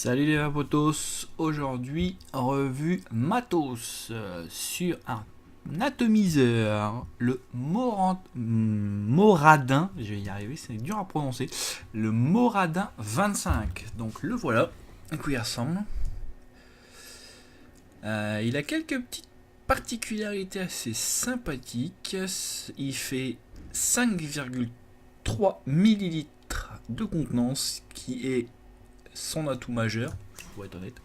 Salut les vapotos, aujourd'hui revue matos sur un atomiseur, le Moradin, je vais y arriver, c'est dur à prononcer, le Moradin 25, donc le voilà, à quoi il ressemble. Il a quelques petites particularités assez sympathiques, il fait 5,3 millilitres de contenance, qui est son atout majeur, pour être honnête.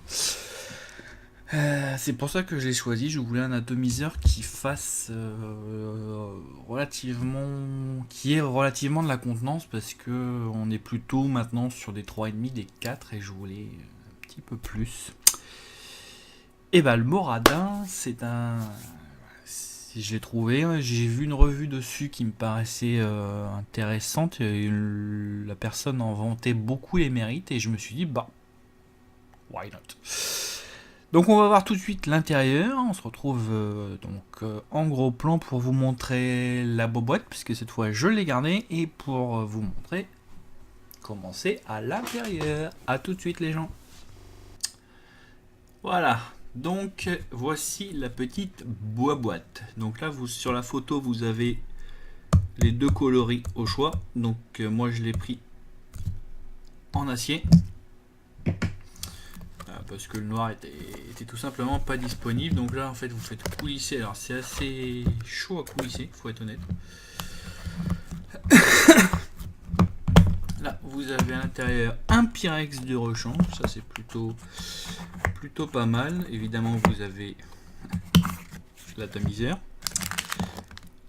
C'est pour ça que je l'ai choisi. Je voulais un atomiseur qui fasse qui ait relativement de la contenance, parce que on est plutôt maintenant sur des 3,5, des 4, et je voulais un petit peu plus. Et bah le Moradin, c'est un. Si je l'ai trouvé, j'ai vu une revue dessus qui me paraissait intéressante, et la personne en vantait beaucoup les mérites, et je me suis dit bah why not. Donc on va voir tout de suite l'intérieur. On se retrouve en gros plan pour vous montrer la boîte, puisque cette fois je l'ai gardée, et pour vous montrer comment c'est à l'intérieur. A tout de suite les gens. Voilà. Donc voici la petite boîte. Donc là sur la photo vous avez les deux coloris au choix. Donc moi je l'ai pris en acier, parce que le noir était tout simplement pas disponible. Donc là en fait vous faites coulisser. Alors c'est assez chaud à coulisser, faut être honnête. Là vous avez à l'intérieur un Pyrex de rechange, ça c'est plutôt pas mal. Évidemment vous avez l'atomiseur.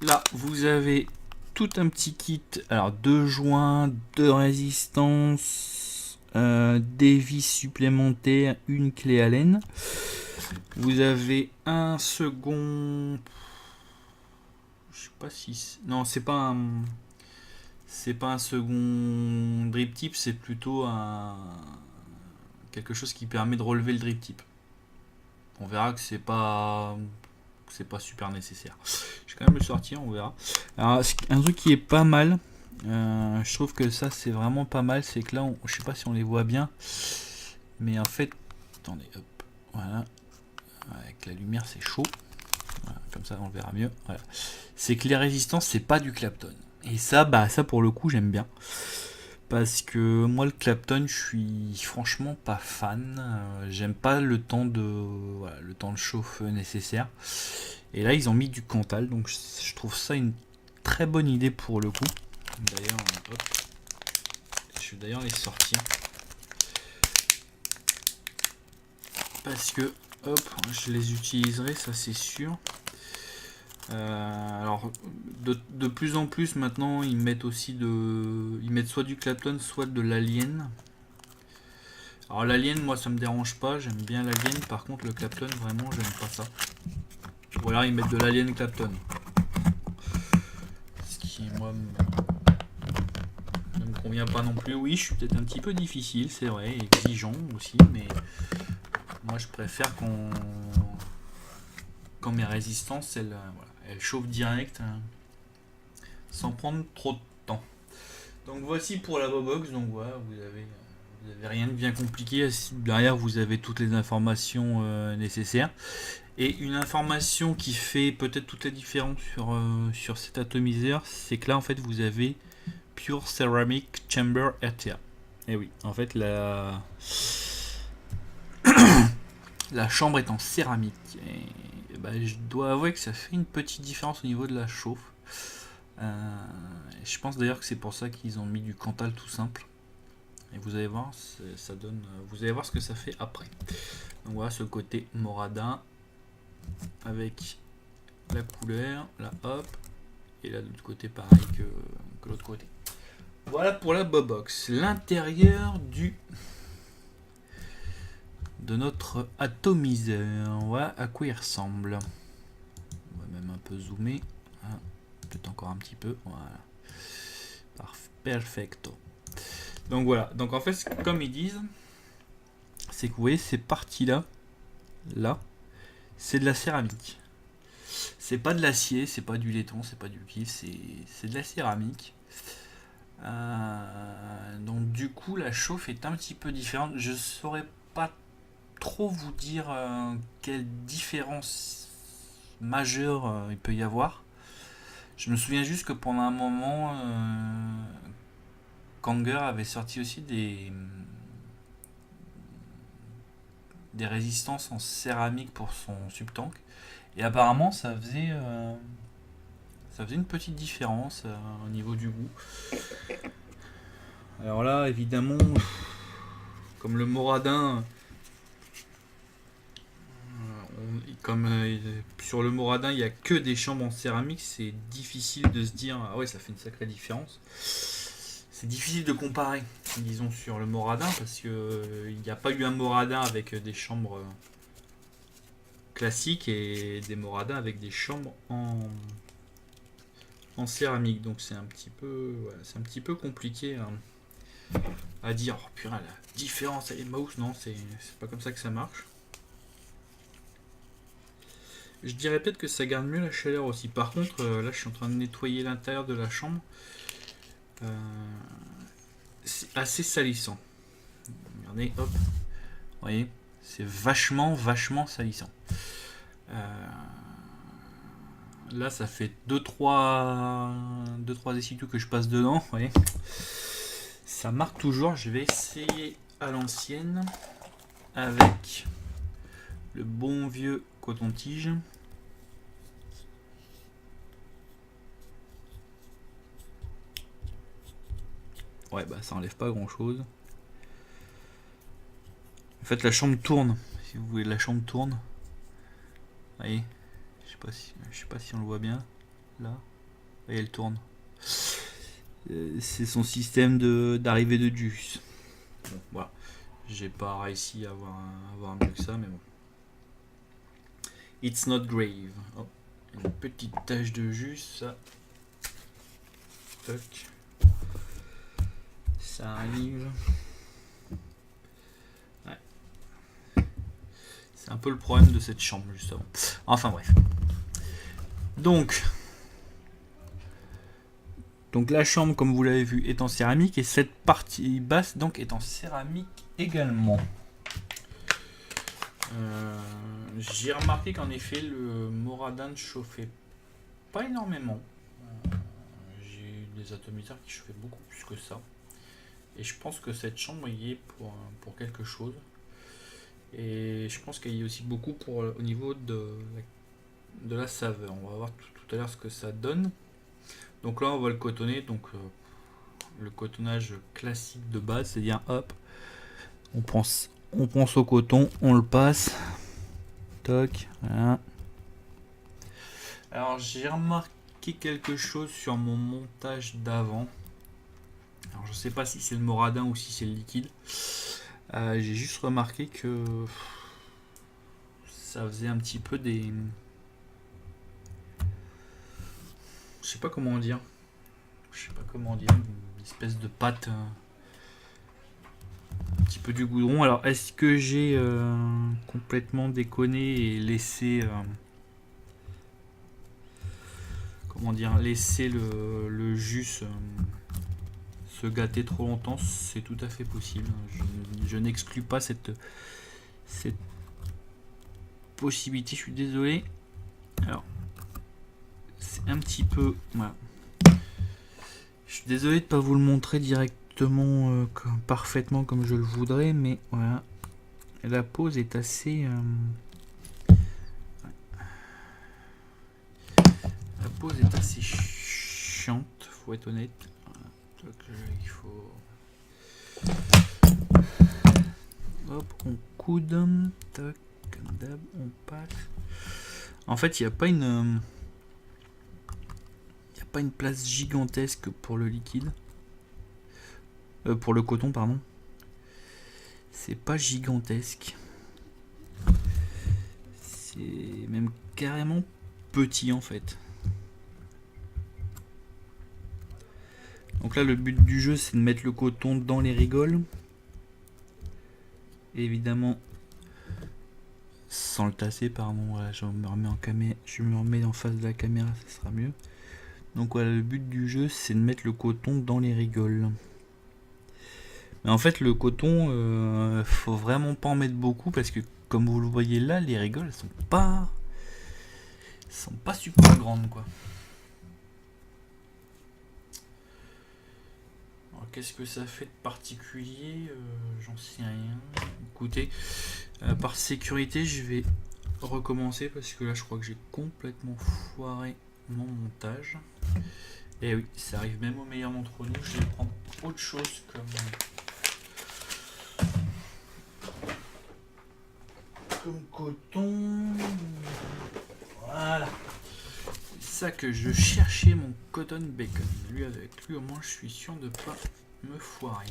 Là vous avez tout un petit kit, alors 2 joints, 2 résistances, des vis supplémentaires, une clé Allen. Vous avez un second, je sais pas si non, c'est pas un second drip tip, c'est plutôt quelque chose qui permet de relever le drip tip. On verra que c'est pas super nécessaire. Je vais quand même le sortir, on verra. Alors, un truc qui est pas mal, je trouve que ça c'est vraiment pas mal, c'est que là, je sais pas si on les voit bien, mais en fait, attendez, hop, voilà, avec la lumière c'est chaud, voilà, comme ça on le verra mieux. Voilà. C'est que les résistances c'est pas du Clapton, et ça, ça pour le coup j'aime bien. Parce que moi le Clapton je suis franchement pas fan, j'aime pas le temps de chauffe nécessaire, et là ils ont mis du Cantal, donc je trouve ça une très bonne idée pour le coup. D'ailleurs hop, je vais d'ailleurs les sortir parce que hop, je les utiliserai, ça c'est sûr. Alors de plus en plus maintenant ils mettent soit du Clapton soit de l'Alien. Alors l'Alien moi ça me dérange pas, j'aime bien l'Alien, par contre le Clapton vraiment j'aime pas ça. Ou alors ils mettent de l'Alien Clapton, ce qui moi ne me convient pas non plus. Oui, je suis peut-être un petit peu difficile, c'est vrai, exigeant aussi, mais moi je préfère quand mes résistances elles chauffent direct, sans prendre trop de temps. Donc voici pour la box. Donc voilà, vous avez rien de bien compliqué. Derrière vous avez toutes les informations nécessaires, et une information qui fait peut-être toute la différence sur cet atomiseur, c'est que là en fait vous avez Pure Ceramic Chamber RTA. Et oui, en fait la chambre est en céramique, et je dois avouer que ça fait une petite différence au niveau de la chauffe. Je pense d'ailleurs que c'est pour ça qu'ils ont mis du Cantal tout simple. Et vous allez voir, ça donne. Vous allez voir ce que ça fait après. Donc voilà ce côté Moradin avec la couleur, là hop, et là de l'autre côté pareil que l'autre côté. Voilà pour la box. L'intérieur de notre atomiseur. Voilà à quoi il ressemble. On va même un peu zoomer. Peut-être encore un petit peu. Voilà. Perfecto. Donc voilà. Donc en fait, comme ils disent, c'est que vous voyez ces parties-là, c'est de la céramique. C'est pas de l'acier, c'est pas du laiton, c'est pas du cuivre, c'est de la céramique. Donc du coup la chauffe est un petit peu différente. Je saurais pas trop vous dire quelle différence majeure il peut y avoir. Je me souviens juste que pendant un moment, Kanger avait sorti aussi des résistances en céramique pour son subtank. Et apparemment, ça faisait une petite différence au niveau du goût. Alors là, évidemment, comme le Moradin, sur le Moradin, il n'y a que des chambres en céramique, c'est difficile de se dire, ah ouais, ça fait une sacrée différence. C'est difficile de comparer, disons, sur le Moradin, parce qu'il n'y a pas eu un Moradin avec des chambres classiques et des Moradins avec des chambres en céramique. Donc c'est un petit peu, voilà, c'est un petit peu compliqué à dire. Oh purée, la différence avec mouse, non, c'est pas comme ça que ça marche. Je dirais peut-être que ça garde mieux la chaleur aussi. Par contre, là je suis en train de nettoyer l'intérieur de la chambre. C'est assez salissant. Regardez, hop. Vous voyez, c'est vachement salissant. Là, ça fait 2-3 essuie-tout que je passe dedans. Vous voyez, ça marque toujours. Je vais essayer à l'ancienne avec le bon vieux coton-tige. Ouais, bah ça enlève pas grand-chose. En fait, la chambre tourne. Si vous voulez, la chambre tourne. Vous voyez, je sais pas si on le voit bien. Là, vous voyez, elle tourne. C'est son système d'arrivée de juice. Bon, voilà. J'ai pas réussi à avoir mieux que ça, mais bon. It's not grave. Oh, une petite tache de jus, ça. Toc. Ça arrive. Ouais. C'est un peu le problème de cette chambre, justement. Enfin bref. Donc la chambre, comme vous l'avez vu, est en céramique et cette partie basse donc est en céramique également. J'ai remarqué qu'en effet le Moradin ne chauffait pas énormément. J'ai eu des atomiseurs qui chauffaient beaucoup plus que ça. Et je pense que cette chambre y est pour quelque chose. Et je pense qu'il y a aussi beaucoup au niveau de la saveur. On va voir tout à l'heure ce que ça donne. Donc là on va le cotonner. Donc le cotonnage classique de base, c'est-à-dire hop, on pense au coton, on le passe. Toc, voilà. Alors j'ai remarqué quelque chose sur mon montage d'avant. Alors je sais pas si c'est le Moradin ou si c'est le liquide. J'ai juste remarqué que ça faisait un petit peu des... Je sais pas comment dire. Une espèce de pâte. Un petit peu du goudron. Alors est-ce que j'ai complètement déconné et laissé... laisser le jus se gâter trop longtemps, c'est tout à fait possible. Je n'exclus pas cette possibilité, je suis désolé. Alors, c'est un petit peu... Voilà. Je suis désolé de ne pas vous le montrer directement parfaitement comme je le voudrais, mais voilà. La pose est assez... La pose est assez chiante, faut être honnête. Donc, il faut... Hop, on coude. Toc, comme d'hab, on passe. En fait, il n'y a pas une... Il n'y a pas une place gigantesque pour le liquide. Pour le coton, pardon. C'est pas gigantesque. C'est même carrément petit en fait. Donc là le but du jeu c'est de mettre le coton dans les rigoles. Et évidemment sans le tasser, pardon, voilà, je me remets en face de la caméra, ça sera mieux. Donc voilà, le but du jeu c'est de mettre le coton dans les rigoles. Mais en fait, le coton, faut vraiment pas en mettre beaucoup parce que, comme vous le voyez là, les rigoles elles sont pas super grandes, quoi. Alors, qu'est-ce que ça fait de particulier? J'en sais rien. Écoutez, par sécurité, je vais recommencer parce que là, je crois que j'ai complètement foiré mon montage. Et oui, ça arrive même au meilleur d'entre nous. Je vais prendre autre chose comme coton. Voilà. C'est ça que je cherchais, mon cotton bacon. Avec lui, au moins, je suis sûr de pas me foirer.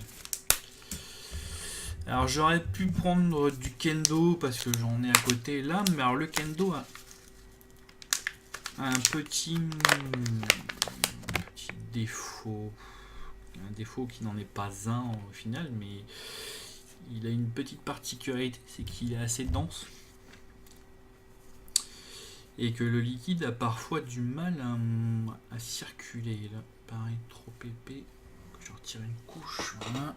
Alors, j'aurais pu prendre du kendo parce que j'en ai à côté là, mais alors le kendo a un petit défaut. Un défaut qui n'en est pas un au final, mais il a une petite particularité, c'est qu'il est assez dense. Et que le liquide a parfois du mal à circuler. Là, pareil, trop épais. Je retire une couche. Voilà.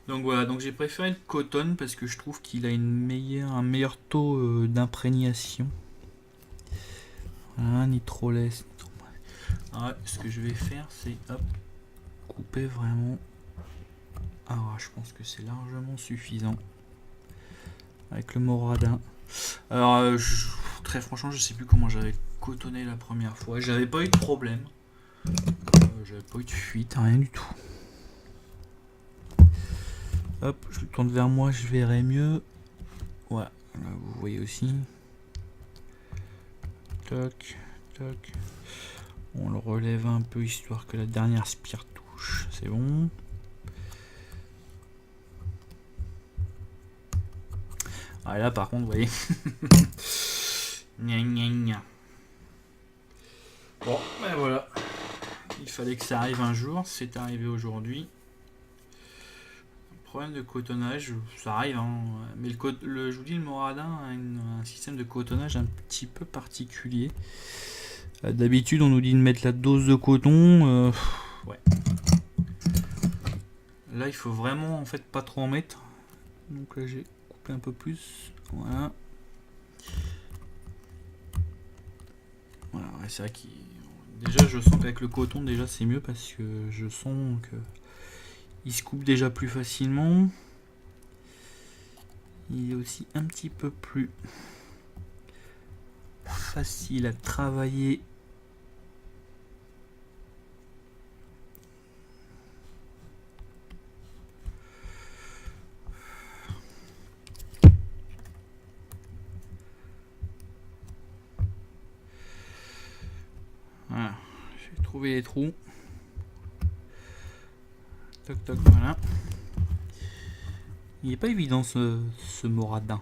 Donc voilà, donc j'ai préféré le coton parce que je trouve qu'il a un meilleur taux d'imprégnation. Voilà, ni trop lisse. Alors, ce que je vais faire, c'est couper vraiment. Alors, je pense que c'est largement suffisant. Avec le moradin. Alors, très franchement, je sais plus comment j'avais cotonné la première fois. J'avais pas eu de problème. J'avais pas eu de fuite, rien du tout. Hop, je le tourne vers moi, je verrai mieux. Voilà, là vous voyez aussi. Toc, toc. On le relève un peu histoire que la dernière spire touche. C'est bon. Ah, là par contre, vous voyez. Gna gna gna. Bon, ben voilà. Il fallait que ça arrive un jour. C'est arrivé aujourd'hui. Problème de cotonnage, ça arrive, hein. Mais je vous dis, le moradin a un système de cotonnage un petit peu particulier. D'habitude, on nous dit de mettre la dose de coton. Ouais. Là, il faut vraiment en fait pas trop en mettre. Donc là, j'ai coupé un peu plus. Voilà. Voilà, ouais, c'est vrai qu'il. Déjà, je sens qu'avec le coton, déjà, c'est mieux parce que je sens que il se coupe déjà plus facilement. Il est aussi un petit peu plus facile à travailler. Voilà, j'ai trouvé les trous. Toc toc, voilà. Il n'est pas évident ce moradin.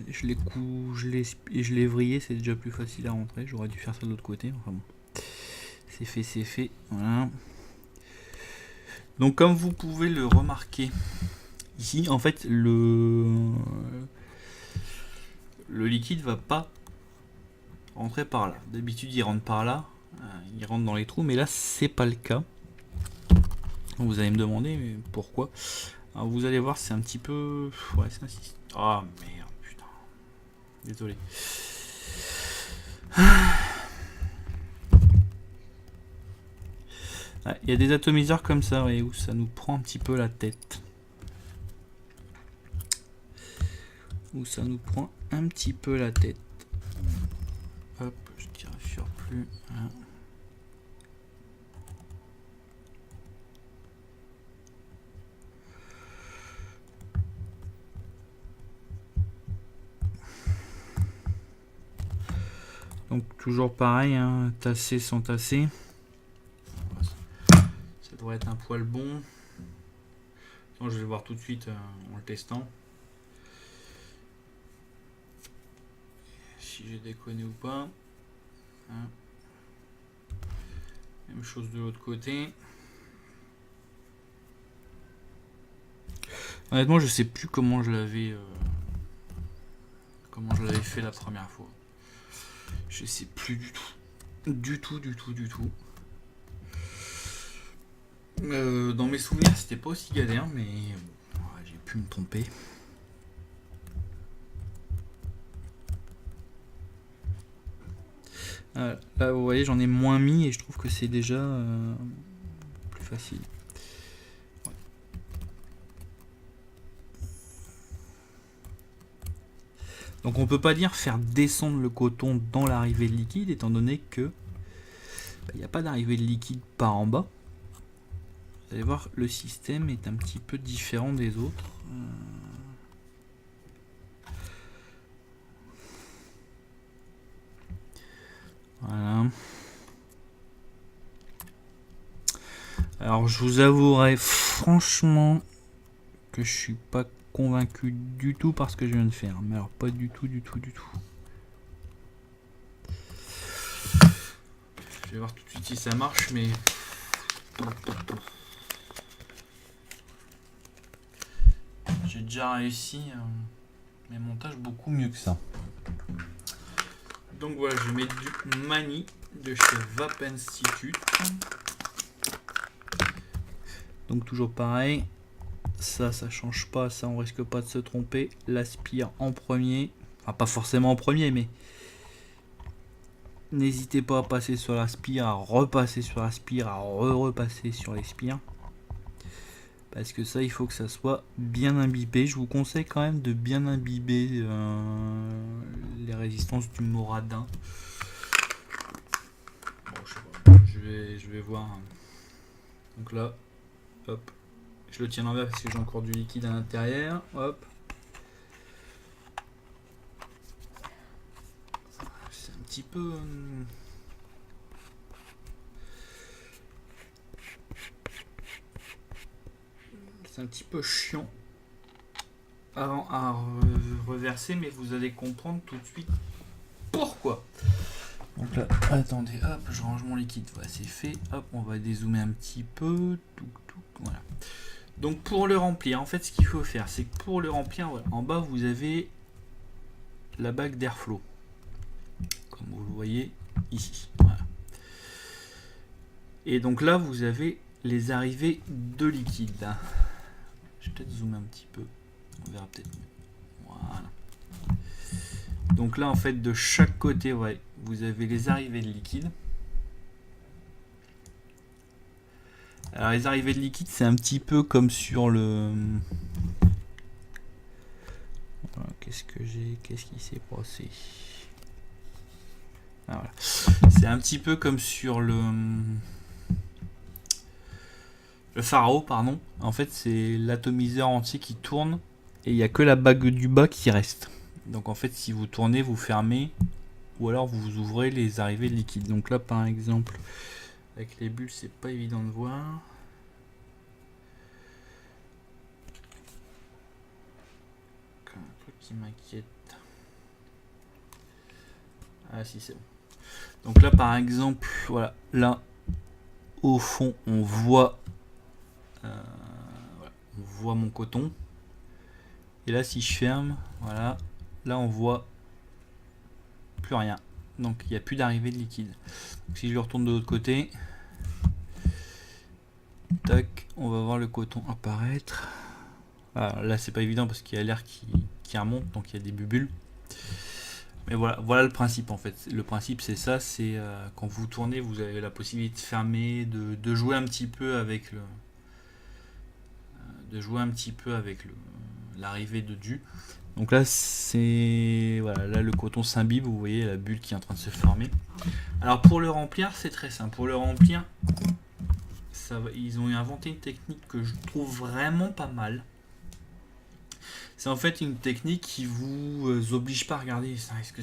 Je l'ai vrillé, c'est déjà plus facile à rentrer. J'aurais dû faire ça de l'autre côté. Enfin bon. C'est fait, c'est fait. Voilà. Donc comme vous pouvez le remarquer, ici en fait le liquide va pas rentrer par là. D'habitude il rentre par là, il rentre dans les trous, mais là c'est pas le cas. Vous allez me demander mais pourquoi. Alors vous allez voir, c'est un petit peu. Ouais, c'est un système. Ah merde, putain. Désolé. Il y a des atomiseurs comme ça, voyez, où ça nous prend un petit peu la tête. Où ça nous prend un petit peu la tête. Hop, je tire sur plus. Voilà. Donc toujours pareil, hein, tasser sans tasser. Ça devrait être un poil bon. Je vais le voir tout de suite en le testant. Si j'ai déconné ou pas. Hein. Même chose de l'autre côté. Honnêtement, je sais plus comment je l'avais fait la première fois. Je sais plus du tout. Du tout. Dans mes souvenirs, c'était pas aussi galère, mais j'ai pu me tromper. Là, vous voyez, j'en ai moins mis et je trouve que c'est déjà plus facile. Ouais. Donc on peut pas dire faire descendre le coton dans l'arrivée de liquide, étant donné que il n'y a pas d'arrivée de liquide par en bas. Vous allez voir, le système est un petit peu différent des autres. Voilà. Alors je vous avouerai franchement que je suis pas convaincu du tout par ce que je viens de faire. Mais alors pas du tout. Je vais voir tout de suite si ça marche, mais... J'ai déjà réussi mes montages beaucoup mieux que ça. Donc voilà, je mets du Mani de chez Vape Institute. Donc toujours pareil, ça change pas, ça on risque pas de se tromper. L'aspire en premier, enfin pas forcément en premier, mais n'hésitez pas à passer sur l'aspire, à repasser sur l'aspire, à repasser sur l'aspire. Parce que ça, il faut que ça soit bien imbibé. Je vous conseille quand même de bien imbiber les résistances du Moradin. Bon, je sais pas. Je vais voir. Donc là, hop. Je le tiens l'envers parce que j'ai encore du liquide à l'intérieur. Hop. C'est un petit peu... C'est un petit peu chiant à reverser, mais vous allez comprendre tout de suite pourquoi. Donc là, attendez, hop, je range mon liquide. Voilà, c'est fait. Hop, on va dézoomer un petit peu. Voilà. Donc pour le remplir, en fait, ce qu'il faut faire, c'est que pour le remplir, voilà, en bas, vous avez la bague d'airflow. Comme vous le voyez ici. Voilà. Et donc là, vous avez les arrivées de liquide. Je vais peut-être zoomer un petit peu. On verra peut-être mieux. Voilà. Donc là, en fait, de chaque côté, ouais, vous avez les arrivées de liquide. Alors les arrivées de liquide, c'est un petit peu comme sur le... Voilà, qu'est-ce qui s'est passé? Ah, voilà. C'est un petit peu comme sur le pharo, pardon. En fait, c'est l'atomiseur entier qui tourne et il n'y a que la bague du bas qui reste. Donc en fait, si vous tournez, vous fermez ou alors vous ouvrez les arrivées de liquide. Donc là, par exemple, avec les bulles, c'est pas évident de voir. Un truc qui m'inquiète. Ah si, c'est bon. Donc là, par exemple, voilà, là, au fond, on voit mon coton. Et là, si je ferme, voilà, là, on voit plus rien. Donc, il n'y a plus d'arrivée de liquide. Donc, si je le retourne de l'autre côté, tac, on va voir le coton apparaître. Alors, là, c'est pas évident parce qu'il y a l'air qui remonte, donc il y a des bulles. Mais voilà le principe en fait. Le principe c'est ça, c'est quand vous tournez, vous avez la possibilité de fermer, de jouer un petit peu avec l'arrivée de du. Donc là c'est voilà, là le coton s'imbibe, vous voyez la bulle qui est en train de se former. Alors pour le remplir, c'est très simple. Pour le remplir, ils ont inventé une technique que je trouve vraiment pas mal. C'est en fait une technique qui vous oblige pas à regarder est-ce que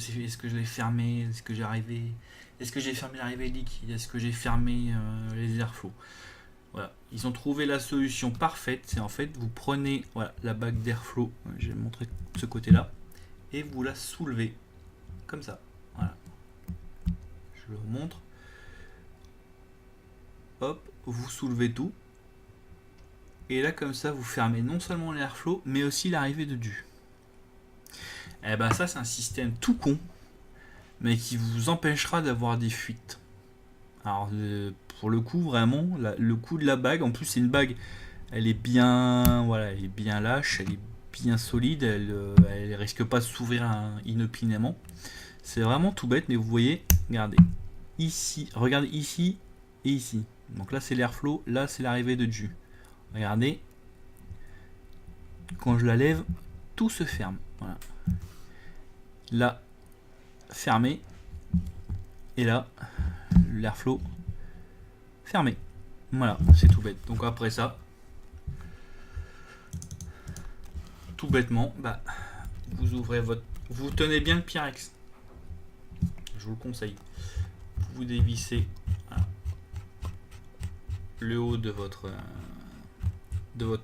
je l'ai fermé, est-ce que j'ai fermé l'arrivée liquide, est-ce que j'ai fermé les airflows. Voilà, ils ont trouvé la solution parfaite. C'est en fait vous prenez voilà, la bague d'airflow, je vais montrer de ce côté-là, et vous la soulevez comme ça. Voilà, je le remontre. Hop, vous soulevez tout. Et là, comme ça, vous fermez non seulement l'airflow, mais aussi l'arrivée de du. Et ben ça, c'est un système tout con, mais qui vous empêchera d'avoir des fuites. Alors, pour le coup, vraiment, le coup de la bague, en plus c'est une bague, elle est bien, voilà, elle est bien lâche, elle est bien solide, elle risque pas de s'ouvrir inopinément. C'est vraiment tout bête, mais vous voyez, regardez, ici, regardez ici et ici. Donc là c'est l'airflow, là c'est l'arrivée de jus. Regardez, quand je la lève, tout se ferme. Voilà. Là, fermé, et là, l'airflow fermé. Voilà, c'est tout bête. Donc après ça, tout bêtement, bah, vous ouvrez votre... Vous tenez bien le Pyrex. Je vous le conseille. Vous dévissez, voilà, le haut de votre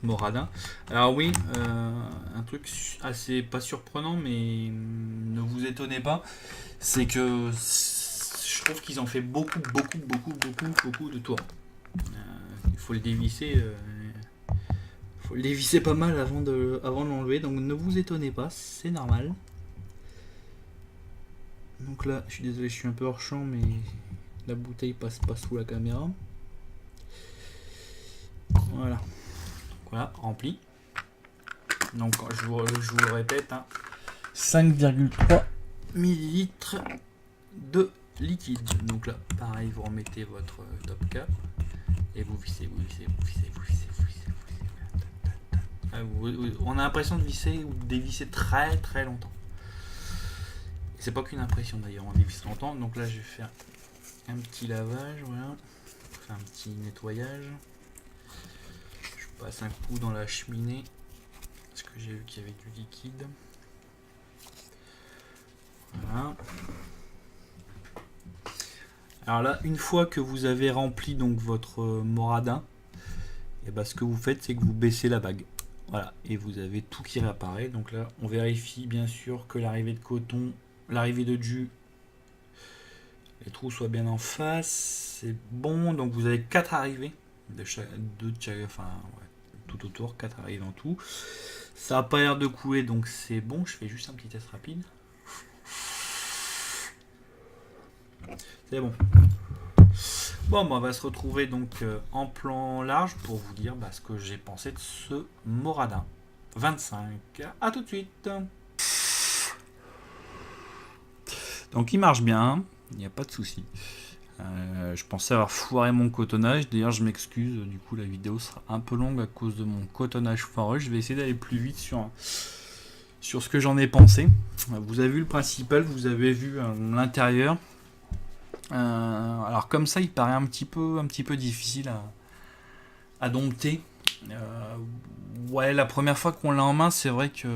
Moradin. Alors oui, un truc assez pas surprenant, mais ne vous étonnez pas, c'est que je trouve qu'ils ont fait beaucoup de tours. Il faut le dévisser. Faut le dévisser pas mal avant de l'enlever, donc ne vous étonnez pas, c'est normal. Donc là, je suis désolé, je suis un peu hors champ, mais la bouteille passe pas sous la caméra. Voilà. Voilà, rempli. Donc je vous le répète, hein, 5,3 millilitres de liquide. Donc là, pareil, vous remettez votre top cap et vous vissez. On a l'impression de visser ou de dévisser très très longtemps. C'est pas qu'une impression d'ailleurs, on dévisse longtemps. Donc là, je vais faire un petit lavage, voilà, faire un petit nettoyage. Je passe un coup dans la cheminée parce que j'ai vu qu'il y avait du liquide. Voilà. Alors là, une fois que vous avez rempli donc votre Moradin, et ben ce que vous faites, c'est que vous baissez la bague. Voilà, et vous avez tout qui réapparaît. Donc là, on vérifie bien sûr que l'arrivée de coton, l'arrivée de jus, les trous soient bien en face. C'est bon. Donc vous avez 4 arrivées de chaque, enfin ouais, tout autour, 4 arrivées en tout. Ça n'a pas l'air de couler, donc c'est bon. Je fais juste un petit test rapide. C'est bon. Bon, on va se retrouver donc en plan large pour vous dire ce que j'ai pensé de ce Moradin 25. A tout de suite. Donc il marche bien, il n'y a pas de souci. Je pensais avoir foiré mon cotonnage. D'ailleurs, je m'excuse, du coup la vidéo sera un peu longue à cause de mon cotonnage foireux. Je vais essayer d'aller plus vite sur ce que j'en ai pensé. Vous avez vu le principal, vous avez vu l'intérieur. Alors comme ça, il paraît un petit peu difficile à dompter. Ouais, la première fois qu'on l'a en main, c'est vrai que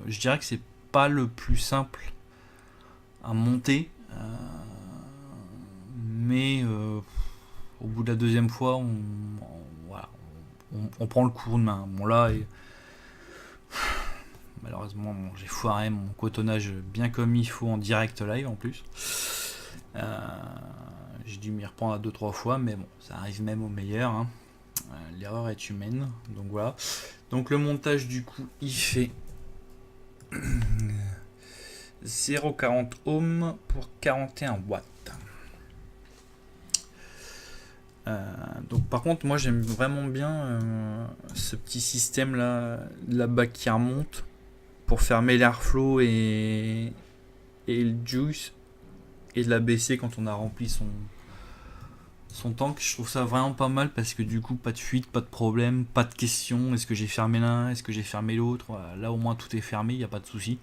je dirais que c'est pas le plus simple à monter. Mais au bout de la deuxième fois, on prend le coup de main. Bon là, malheureusement, j'ai foiré mon cotonnage bien comme il faut en direct live en plus. J'ai dû m'y reprendre à 2-3 fois, mais bon, ça arrive même au meilleur. Hein. L'erreur est humaine. Donc voilà. Donc le montage du coup, il fait 0,40 ohms pour 41 watts. Donc par contre, moi j'aime vraiment bien ce petit système là, de la bague qui remonte pour fermer l'airflow et le juice, et de la baisser quand on a rempli son tank. Je trouve ça vraiment pas mal parce que du coup, pas de fuite, pas de problème, pas de question. Est-ce que j'ai fermé l'un, est-ce que j'ai fermé l'autre? Là au moins tout est fermé, il n'y a pas de souci.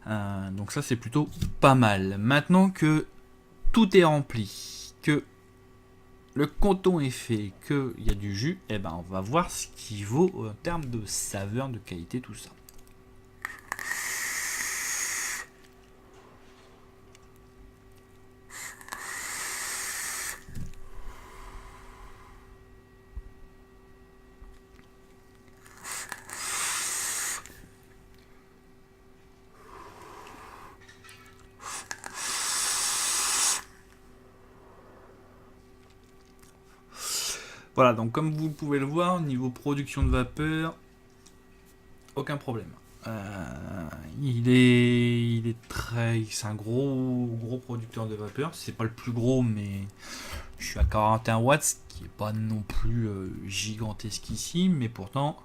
Donc ça c'est plutôt pas mal. Maintenant que tout est rempli, que le coton est fait, qu'il y a du jus, et on va voir ce qui vaut en termes de saveur, de qualité, tout ça. Voilà, donc comme vous pouvez le voir, niveau production de vapeur, aucun problème. C'est un gros producteur de vapeur. C'est pas le plus gros, mais je suis à 41 watts, ce qui est pas non plus gigantesque ici, mais pourtant.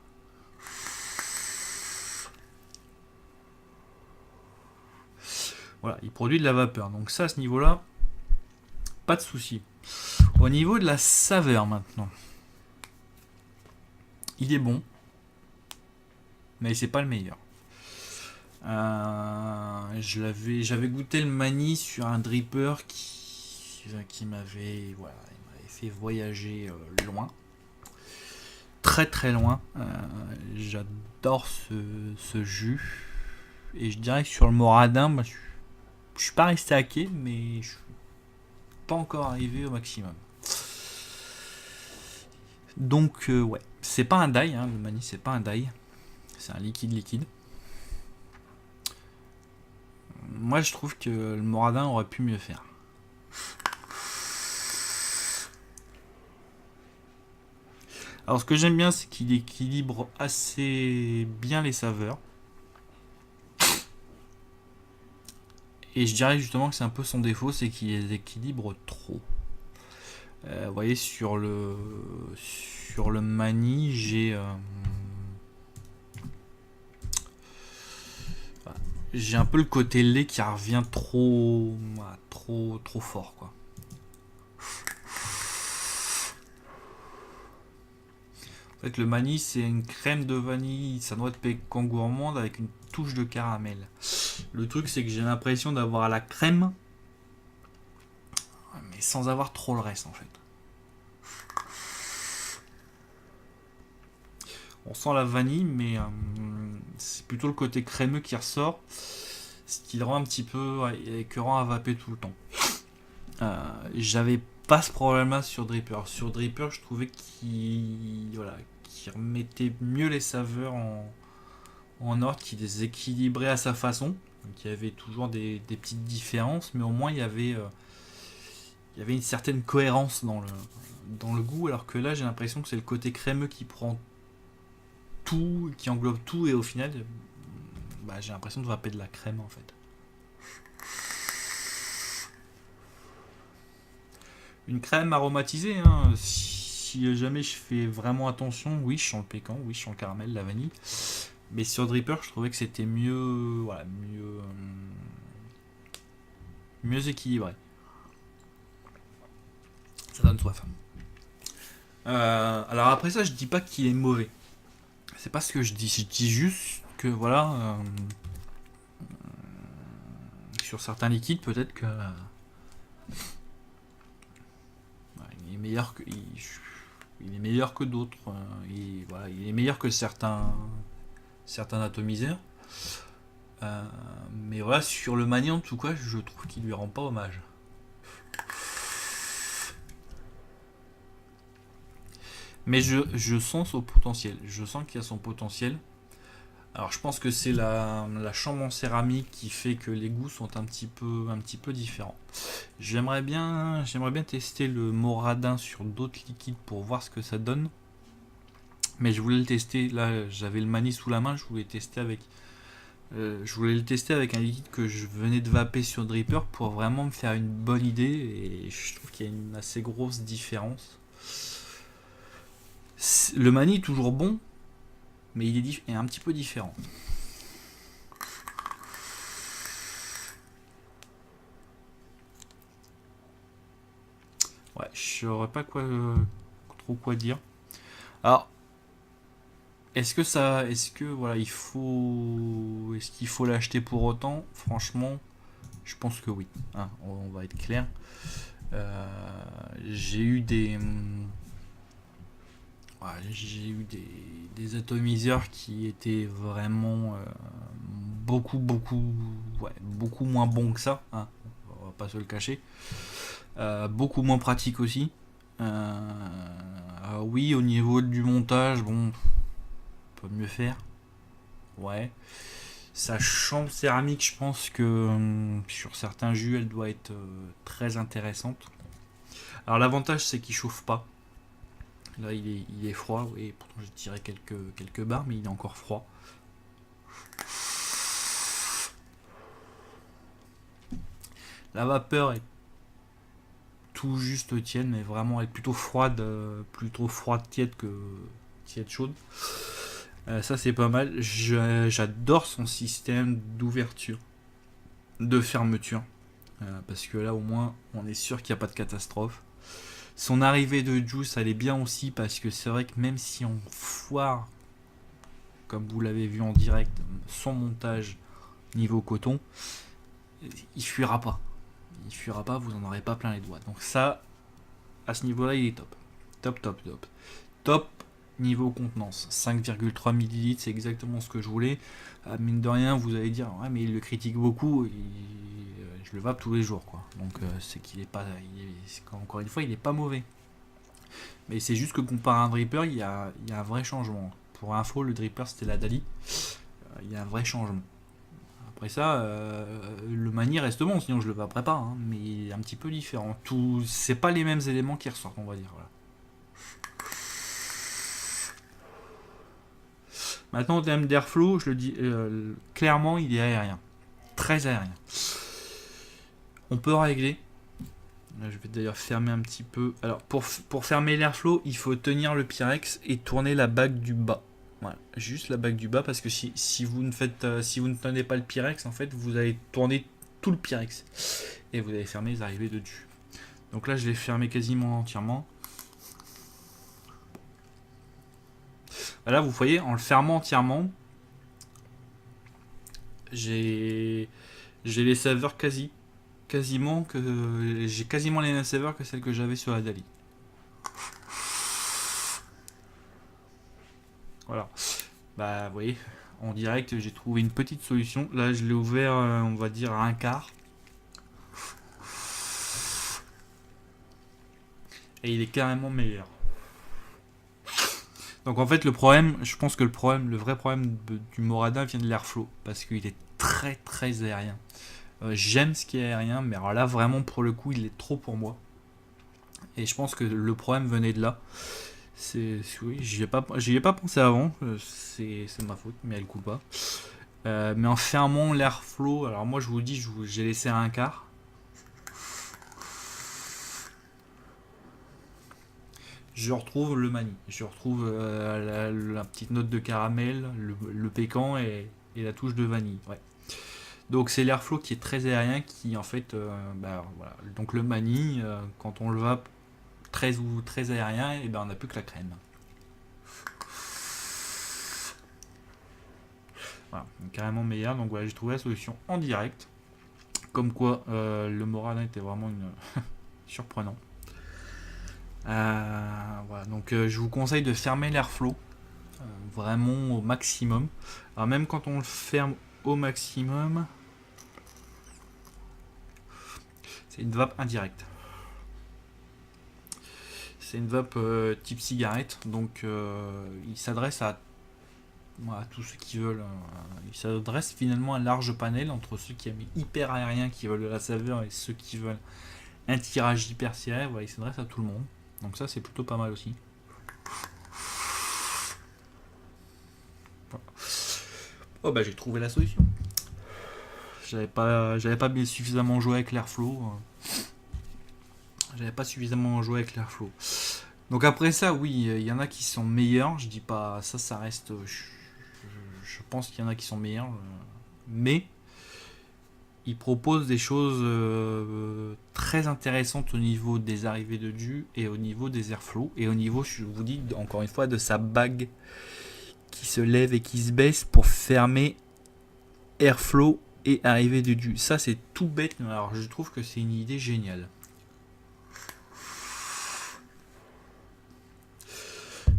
Voilà, il produit de la vapeur. Donc ça, à ce niveau-là, pas de souci. Au niveau de la saveur maintenant, il est bon, mais c'est pas le meilleur. J'avais goûté le mani sur un dripper qui m'avait fait voyager loin, très très loin. J'adore ce jus, et je dirais que sur le Moradin, moi, je suis pas resté à quai, mais je suis pas encore arrivé au maximum. Donc ouais, c'est pas un dye, hein, le mani c'est pas un dye, c'est un liquide. Moi je trouve que le Moradin aurait pu mieux faire. Alors ce que j'aime bien, c'est qu'il équilibre assez bien les saveurs. Et je dirais justement que c'est un peu son défaut, c'est qu'il les équilibre trop. Vous voyez sur le mani, j'ai un peu le côté lait qui revient trop fort, quoi. En fait, le mani, c'est une crème de vanille, sa noix de pécan gourmande avec une touche de caramel. Le truc, c'est que j'ai l'impression d'avoir la crème, mais sans avoir trop le reste, en fait. On sent la vanille, mais c'est plutôt le côté crémeux qui ressort, ce qui le rend un petit peu écœurant à vaper tout le temps. J'avais pas ce problème-là sur Dripper. Sur Dripper, je trouvais qu'il remettait mieux les saveurs en ordre, qu'il les équilibrait à sa façon. Donc il y avait toujours des petites différences, mais au moins il y avait une certaine cohérence dans le goût, alors que là j'ai l'impression que c'est le côté crémeux qui prend tout, qui englobe tout, et au final j'ai l'impression de vaper de la crème en fait. Une crème aromatisée, hein. Si jamais je fais vraiment attention, oui, je sens le pécan, oui, je sens le caramel, la vanille. Mais sur Dripper, je trouvais que c'était mieux équilibré. Ça donne soif. Alors après ça, je dis pas qu'il est mauvais. C'est pas ce que je dis. Je dis juste que voilà, sur certains liquides, peut-être que il est meilleur que d'autres. Il est meilleur que certains atomiseurs. Mais voilà, sur le mani en tout cas, je trouve qu'il lui rend pas hommage. Mais je sens son potentiel. Je sens qu'il y a son potentiel. Alors je pense que c'est la chambre en céramique qui fait que les goûts sont un petit peu différents. J'aimerais bien tester le Moradin sur d'autres liquides pour voir ce que ça donne. Mais je voulais le tester, là j'avais le mani sous la main, je voulais le tester avec un liquide que je venais de vaper sur Dripper pour vraiment me faire une bonne idée, et je trouve qu'il y a une assez grosse différence. Le mani est toujours bon, mais il est un petit peu différent. Ouais, je saurais pas trop quoi dire. Alors, est-ce qu'il faut l'acheter pour autant? Franchement, je pense que oui. Hein, on va être clair. J'ai eu des atomiseurs qui étaient vraiment beaucoup moins bons que ça. Hein, on va pas se le cacher. Beaucoup moins pratiques aussi. Oui, au niveau du montage, bon, on peut mieux faire. Ouais. Sa chambre céramique, je pense que sur certains jus, elle doit être très intéressante. Alors l'avantage, c'est qu'il chauffe pas. Là, il est froid, oui, pourtant j'ai tiré quelques barres, mais il est encore froid. La vapeur est tout juste tiède, mais vraiment elle est plutôt froide, tiède que tiède chaude. Ça c'est pas mal. J'adore son système d'ouverture, de fermeture, parce que là au moins on est sûr qu'il n'y a pas de catastrophe. Son arrivée de juice elle est bien aussi, parce que c'est vrai que même si on foire, comme vous l'avez vu en direct, son montage niveau coton, il fuira pas. Il fuira pas, vous en aurez pas plein les doigts. Donc ça, à ce niveau-là, il est top. Top, top, top. Top niveau contenance. 5,3 ml, c'est exactement ce que je voulais. Mine de rien, vous allez dire, ouais, mais il le critique beaucoup. Je le vape tous les jours, quoi. Donc c'est qu'il est pas, encore une fois, il est pas mauvais. Mais c'est juste que comparé à un dripper, il y a un vrai changement. Pour info, le dripper c'était la Dali. Il y a un vrai changement. Après ça, le mani reste bon, sinon je le vaperai pas, hein, mais il est un petit peu différent. C'est pas les mêmes éléments qui ressortent, on va dire. Voilà. Maintenant, en termes d'airflow, je le dis clairement, il est aérien. Très aérien. On peut régler. Là, je vais d'ailleurs fermer un petit peu. Alors, pour fermer l'airflow, il faut tenir le Pyrex et tourner la bague du bas. Voilà, juste la bague du bas, parce que si vous ne tenez pas le Pyrex, en fait, vous allez tourner tout le Pyrex et vous allez fermer les arrivées de dessus. Donc là, je l'ai fermé quasiment entièrement. Là, vous voyez, en le fermant entièrement, j'ai les saveurs quasiment les mêmes saveurs que celles que j'avais sur la Dali. Voilà. Bah, vous voyez, en direct, j'ai trouvé une petite solution. Là, je l'ai ouvert, on va dire, à un quart. Et il est carrément meilleur. Donc en fait, le problème, je pense que le vrai problème du Morada vient de l'airflow, parce qu'il est très très aérien. J'aime ce qui est aérien, mais alors là, vraiment, pour le coup, il est trop pour moi. Et je pense que le problème venait de là. Oui, j'y ai pas pensé avant, c'est de ma faute, mais elle coule pas. Mais en fermant l'airflow, alors moi je vous dis, j'ai laissé à un quart. Je retrouve le mani, je retrouve la petite note de caramel, le pécan et la touche de vanille. Ouais. Donc c'est l'airflow qui est très aérien, qui en fait, voilà. Donc le mani, quand on le vape très aérien, et ben on n'a plus que la crème. Voilà, carrément meilleur. Donc voilà, j'ai trouvé la solution en direct. Comme quoi, le moral était vraiment surprenant. Voilà, donc je vous conseille de fermer l'airflow vraiment au maximum. Alors même quand on le ferme au maximum, c'est une vape indirecte. C'est une vape type cigarette, donc il s'adresse à tous ceux qui veulent. Il s'adresse finalement à un large panel entre ceux qui aiment hyper aérien, qui veulent de la saveur, et ceux qui veulent un tirage hyper serré. Voilà, il s'adresse à tout le monde. Donc ça, c'est plutôt pas mal aussi. Voilà. Oh bah j'ai trouvé la solution. J'avais pas suffisamment joué avec l'airflow. Donc après ça, oui, il y en a qui sont meilleurs. Je dis pas ça reste. Je pense qu'il y en a qui sont meilleurs, mais il propose des choses très intéressantes au niveau des arrivées de jus et au niveau des airflow et au niveau, je vous dis encore une fois, de sa bague qui se lève et qui se baisse pour fermer airflow et arrivée de jus. Ça c'est tout bête, mais alors je trouve que c'est une idée géniale.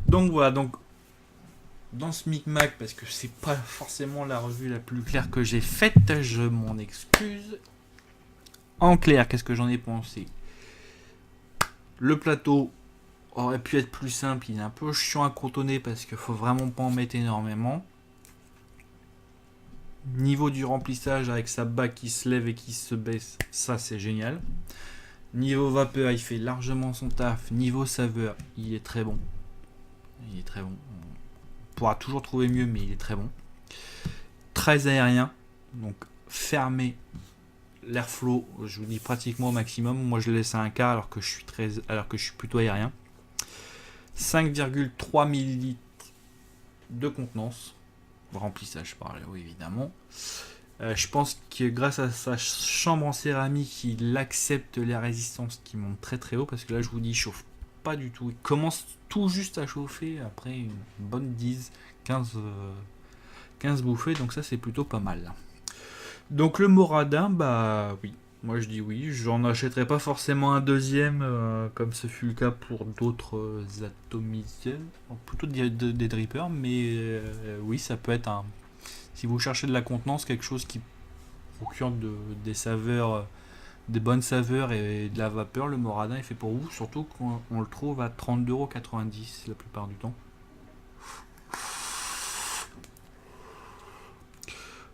Donc voilà, donc dans ce micmac, parce que c'est pas forcément la revue la plus claire que j'ai faite, je m'en excuse. En clair, qu'est-ce que j'en ai pensé? Le plateau aurait pu être plus simple, il est un peu chiant à contourner parce qu'il faut vraiment pas en mettre énormément. Niveau du remplissage avec sa bague qui se lève et qui se baisse, ça c'est génial. Niveau vapeur, il fait largement son taf. Niveau saveur, il est très bon. Il est très bon. On pourra toujours trouver mieux, mais il est très bon. Très aérien, donc fermé l'airflow, je vous dis pratiquement au maximum. Moi je le laisse à un quart alors que je suis plutôt aérien. 5,3 ml de contenance, remplissage par là, oui évidemment. Je pense que grâce à sa chambre en céramique, il accepte les résistances qui montent très très haut, parce que là je vous dis il chauffe pas du tout. Il commence tout juste à chauffer après une bonne 15 bouffées, donc ça c'est plutôt pas mal. Donc le Moradin, bah oui, moi je dis oui, j'en achèterai pas forcément un deuxième comme ce fut le cas pour d'autres atomiseurs, plutôt des drippers, mais oui, ça peut être un. Si vous cherchez de la contenance, quelque chose qui procure des saveurs, des bonnes saveurs et de la vapeur, le Moradin est fait pour vous, surtout qu'on le trouve à 30,90€ la plupart du temps.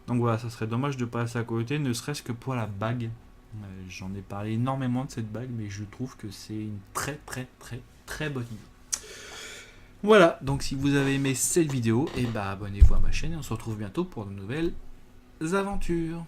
Donc voilà, ça serait dommage de passer à côté, ne serait-ce que pour la bague. J'en ai parlé énormément de cette bague, mais je trouve que c'est une très très très très bonne idée. Voilà, donc si vous avez aimé cette vidéo, et bah abonnez-vous à ma chaîne et on se retrouve bientôt pour de nouvelles aventures.